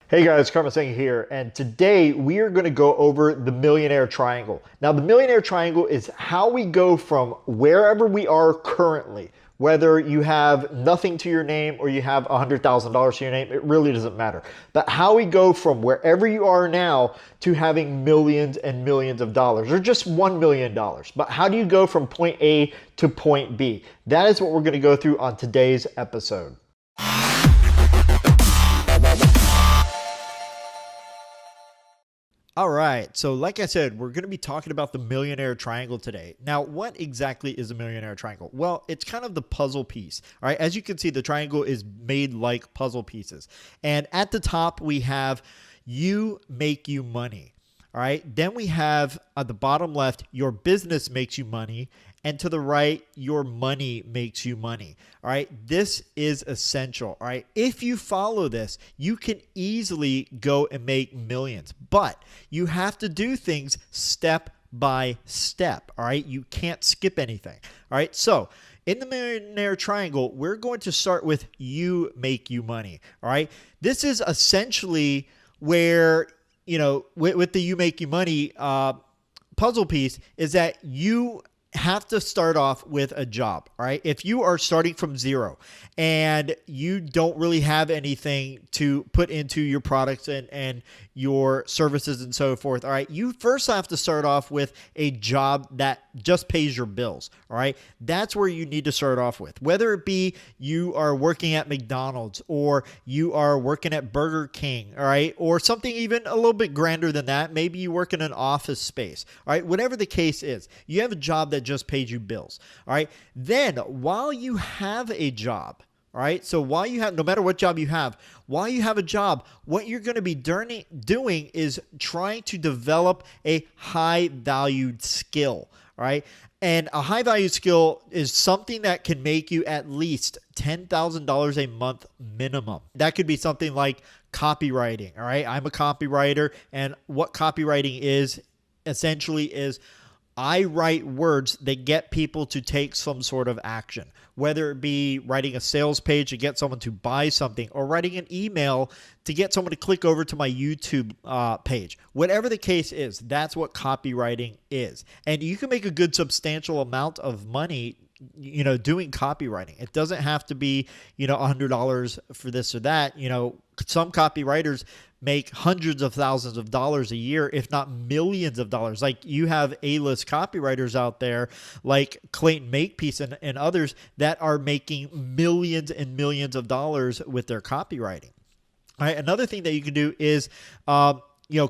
Hey guys, Karma Senge here, and today we are going to go over the Millionaire Triangle. Now, the Millionaire Triangle is how we go from wherever we are currently, whether you have nothing to your name or you have $100,000 to your name, it really doesn't matter. But how we go from wherever you are now to having millions and millions of dollars, or just $1 million. But how do you go from point A to point B? That is what we're going to go through on today's episode. All right, so like I said, we're going to be talking about the Millionaire Triangle today. Now, what exactly is a Millionaire Triangle? Well, it's kind of the puzzle piece. All right, as you can see, the triangle is made like puzzle pieces. And at the top, we have you make you money. All right, then we have at the bottom left, your business makes you money. And to the right, your money makes you money. All right, this is essential. All right, if you follow this, you can easily go and make millions, but you have to do things step by step. All right, you can't skip anything. All right, so in the Millionaire Triangle, we're going to start with you make you money. All right, this is essentially where, you know, with the you make you money puzzle piece is that you have to start off with a job. All right. If you are starting from zero and you don't really have anything to put into your products and your services and so forth. All right. You first have to start off with a job that just pays your bills. All right. That's where you need to start off with, whether it be you are working at McDonald's or you are working at Burger King. All right. Or something even a little bit grander than that. Maybe you work in an office space. All right. Whatever the case is, you have a job that just pays you bills. All right. Then while you have a job, all right. So while you have, no matter what job you have, while you have a job, what you're going to be doing is trying to develop a high valued skill. All right. And a high value skill is something that can make you at least $10,000 a month minimum. That could be something like copywriting. All right. I'm a copywriter, and what copywriting is essentially is I write words that get people to take some sort of action, whether it be writing a sales page to get someone to buy something or writing an email to get someone to click over to my YouTube page. Whatever the case is, that's what copywriting is. And you can make a good substantial amount of money, you know, doing copywriting. It doesn't have to be, you know, $100 for this or that. You know, some copywriters make hundreds of thousands of dollars a year, if not millions of dollars. Like you have A-list copywriters out there like 𝐋𝐞𝐿 Makepeace and others that are making millions and millions of dollars with their copywriting. All right. Another thing that you can do is,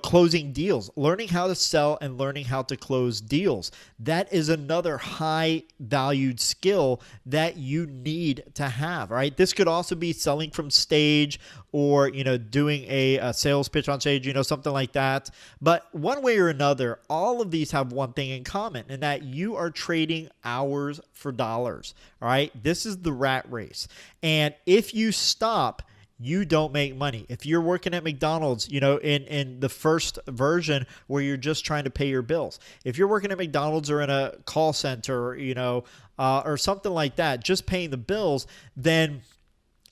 closing deals, learning how to sell and learning how to close deals. That is another high valued skill that you need to have, right? This could also be selling from stage or, you know, doing a sales pitch on stage, you know, something like that. But one way or another, all of these have one thing in common, and that you are trading hours for dollars, all right? This is the rat race. And if you stop, you don't make money. If you're working at McDonald's, you know, in the first version where you're just trying to pay your bills, if you're working at McDonald's or in a call center, you know, or something like that, just paying the bills, then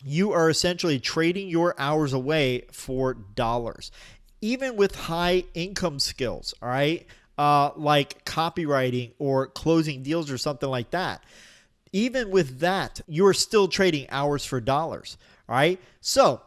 you are essentially trading your hours away for dollars. Even with high income skills, all right, like copywriting or closing deals or something like that, even with that, you're still trading hours for dollars. All right. So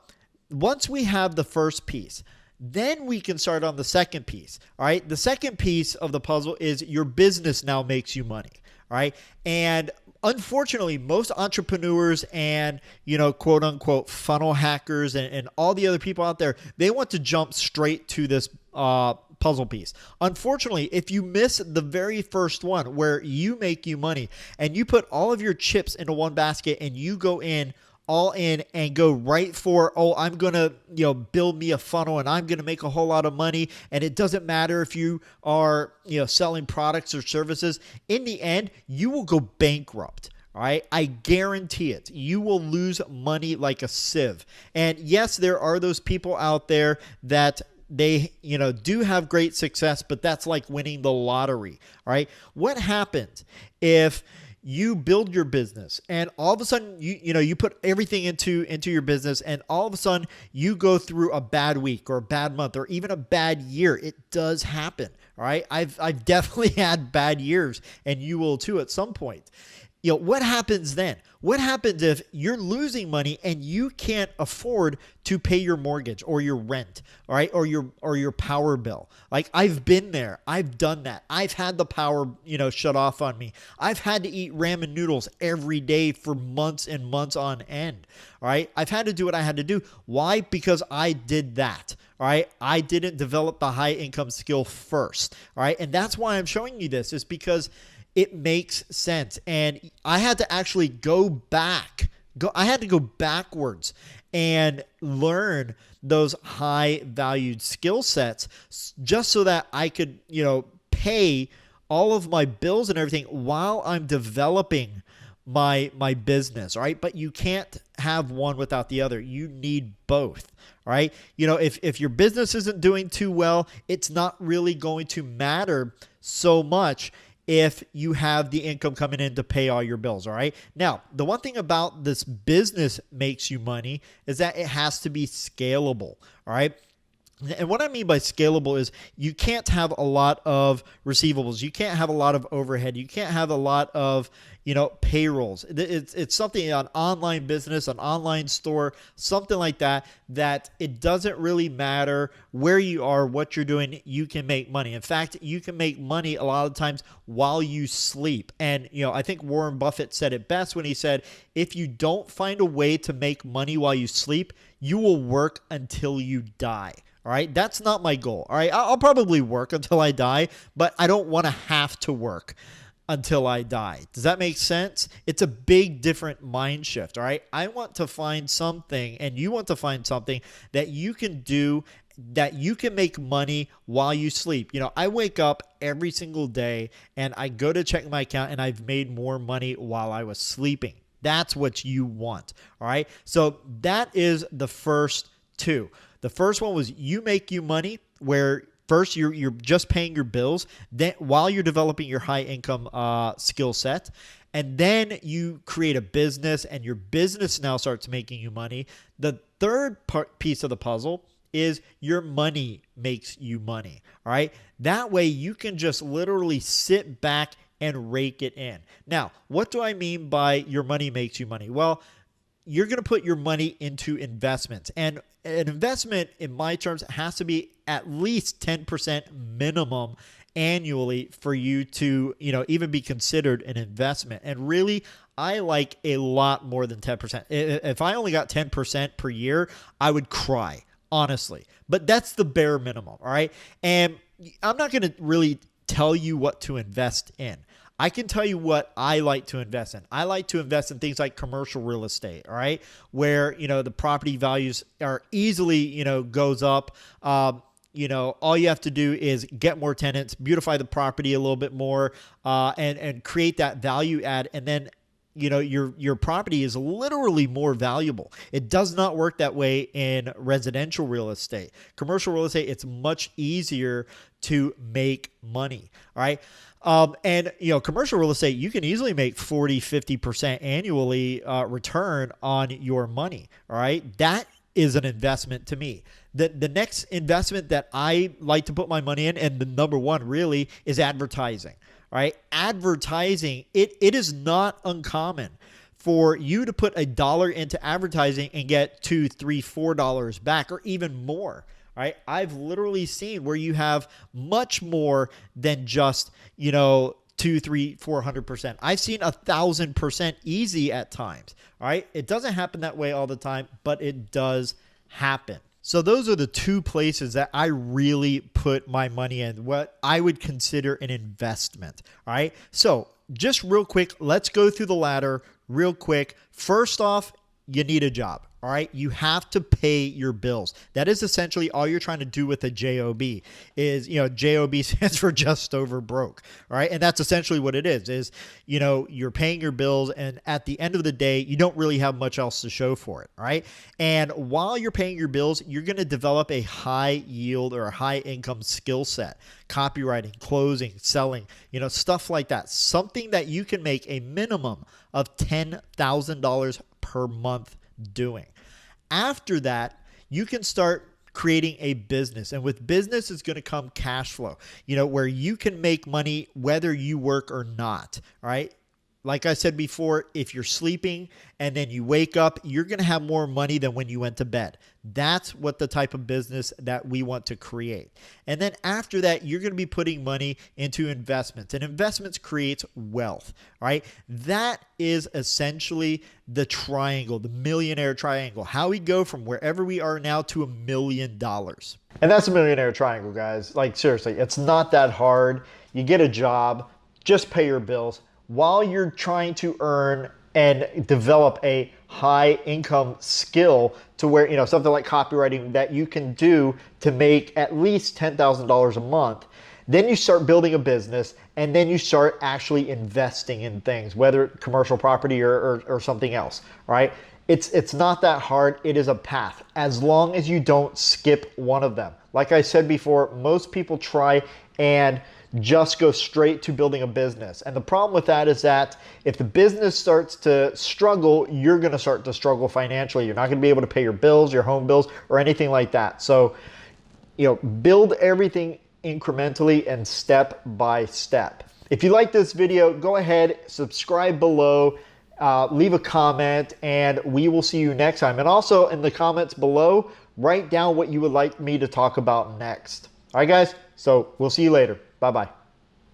once we have the first piece, then we can start on the second piece. All right. The second piece of the puzzle is your business now makes you money. All right. And unfortunately, most entrepreneurs and, you know, quote unquote funnel hackers and all the other people out there, they want to jump straight to this puzzle piece. Unfortunately, if you miss the very first one where you make you money and you put all of your chips into one basket and you go in all in and go right for, oh, I'm going to, you know, build me a funnel and I'm going to make a whole lot of money. And it doesn't matter if you are, you know, selling products or services. In the end, you will go bankrupt. All right. I guarantee it. You will lose money like a sieve. And yes, there are those people out there that they, you know, do have great success, but that's like winning the lottery. All right. What happens if you build your business and all of a sudden you put everything into your business, and all of a sudden you go through a bad week or a bad month or even a bad year. It does happen. All right. I've definitely had bad years, and you will too at some point. What happens then? What happens if you're losing money and you can't afford to pay your mortgage or your rent, all right, or your power bill? Like, I've been there. I've done that. I've had the power, shut off on me. I've had to eat ramen noodles every day for months and months on end. All right. I've had to do what I had to do. Why? Because I did that. All right. I didn't develop the high income skill first. All right. And that's why I'm showing you this, is because it makes sense. And I had to actually I had to go backwards and learn those high valued skill sets just so that I could, pay all of my bills and everything while I'm developing my business. All right. But you can't have one without the other. You need both. All right. If your business isn't doing too well, it's not really going to matter so much if you have the income coming in to pay all your bills. All right. Now, the one thing about this business makes you money is that it has to be scalable. All right. And what I mean by scalable is you can't have a lot of receivables. You can't have a lot of overhead. You can't have a lot of, payrolls. It's something, an online business, an online store, something like that, that it doesn't really matter where you are, what you're doing, you can make money. In fact, you can make money a lot of times while you sleep. And, I think Warren Buffett said it best when he said, if you don't find a way to make money while you sleep, you will work until you die. All right. That's not my goal. All right. I'll probably work until I die, but I don't want to have to work until I die. Does that make sense? It's a big different mind shift. All right. I want to find something, and you want to find something that you can do, that you can make money while you sleep. I wake up every single day and I go to check my account, and I've made more money while I was sleeping. That's what you want. All right. So that is the first two. The first one was you make you money, where first you're just paying your bills, then while you're developing your high income skill set, and then you create a business, and your business now starts making you money. The third piece of the puzzle is your money makes you money. All right. That way you can just literally sit back and rake it in. Now, what do I mean by your money makes you money? Well, you're going to put your money into investments, and an investment in my terms has to be at least 10% minimum annually for you to, even be considered an investment. And really, I like a lot more than 10%. If I only got 10% per year, I would cry, honestly. But that's the bare minimum. All right. And I'm not going to really tell you what to invest in. I can tell you what I like to invest in. I like to invest in things like commercial real estate, all right, where, the property values are easily, goes up. All you have to do is get more tenants, beautify the property a little bit more, and create that value add. And then, your property is literally more valuable. It does not work that way in residential real estate. Commercial real estate, it's much easier to make money. All right. And commercial real estate, you can easily make 40, 50% annually return on your money. All right. That is an investment to me. The next investment that I like to put my money in, and the number one really, is advertising. All right. Advertising, it is not uncommon for you to put $1 into advertising and get $2, $3, $4 back, or even more. All right. I've literally seen where you have much more than just, 200, 300, 400%. I've seen 1,000% easy at times. All right. It doesn't happen that way all the time, but it does happen. So those are the two places that I really put my money in, what I would consider an investment. All right. So just real quick, let's go through the ladder real quick. First off, you need a job. All right, you have to pay your bills. That is essentially all you're trying to do with a job. Is, job stands for just over broke. All right, and that's essentially what it is you're paying your bills, and at the end of the day, you don't really have much else to show for it. All right, and while you're paying your bills, you're going to develop a high yield or a high income skill set: copywriting, closing, selling, stuff like that. Something that you can make a minimum of $10,000 per month doing. After that, you can start creating a business, and with business is going to come cash flow, where you can make money whether you work or not. All right. Like I said before, if you're sleeping and then you wake up, you're going to have more money than when you went to bed. That's what the type of business that we want to create. And then after that, you're going to be putting money into investments, and investments creates wealth. All right. That is essentially the triangle, the millionaire triangle, how we go from wherever we are now to $1 million. And that's a millionaire triangle, guys. Like, seriously, it's not that hard. You get a job, just pay your bills, while you're trying to earn and develop a high income skill to where, something like copywriting that you can do to make at least $10,000 a month. Then you start building a business, and then you start actually investing in things, whether commercial property or something else, right? It's not that hard. It is a path, as long as you don't skip one of them. Like I said before, most people try and just go straight to building a business. And the problem with that is that if the business starts to struggle, you're going to start to struggle financially. You're not going to be able to pay your bills, your home bills, or anything like that. So, build everything incrementally and step by step. If you like this video, go ahead, subscribe below, leave a comment, and we will see you next time. And also in the comments below, write down what you would like me to talk about next. All right, guys, so we'll see you later. Bye-bye.